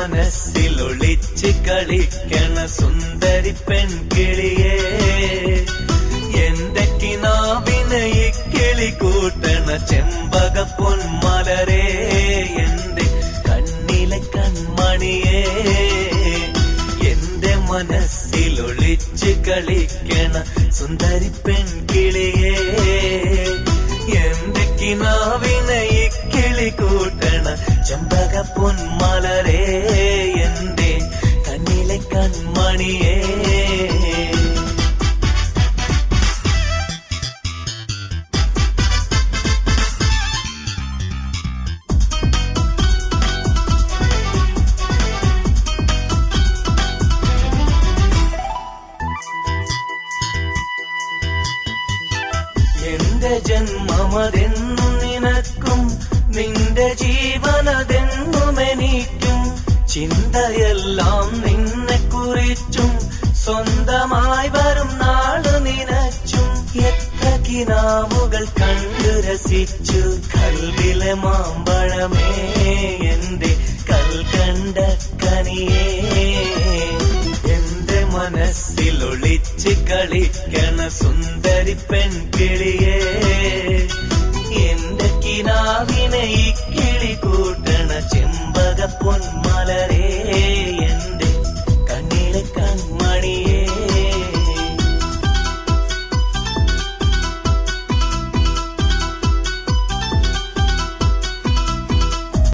മനസ്സിൽ ഒളിച്ച് കളിക്കണ സുന്ദരി പെൺകിളിയേ, എന്റെ കിനാവിനെ ഇക്കിളി കൂട്ടണ ചെമ്പക പൊന്മലരേ, എന്റെ കണ്ണിലെ കൺമണിയേ, എന്റെ മനസ്സിൽ ഒളിച്ച് കളിക്കണ സുന്ദരി പെൺകിളിയേ, എന്റെ കിനാവിനെ ഇക്കിളി കൂട്ടണ ചെമ്പക പൊന്മലരേ, എന്റെ കണ്ണിലെ കൺമണിയേ. എന്റെ ജന്മമതെന്നും നിനക്കും, നിന്റെ ജീവനതെന്നും എനിക്കും, ചിന്തയെല്ലാം നിന്നെ കുറിച്ചും സ്വന്തമായി വരും നാള് നിനച്ചും. എത്ര കിനാവുകൾ കണ്ടു രസിച്ചു കൽവിലെ മാമ്പഴമേ, എന്റെ കൽക്കണ്ട കനിയേ, എന്റെ മനസ്സിൽ ഒളിച്ച് കളിക്കണ സുന്ദരി പെൺകിളിയേ,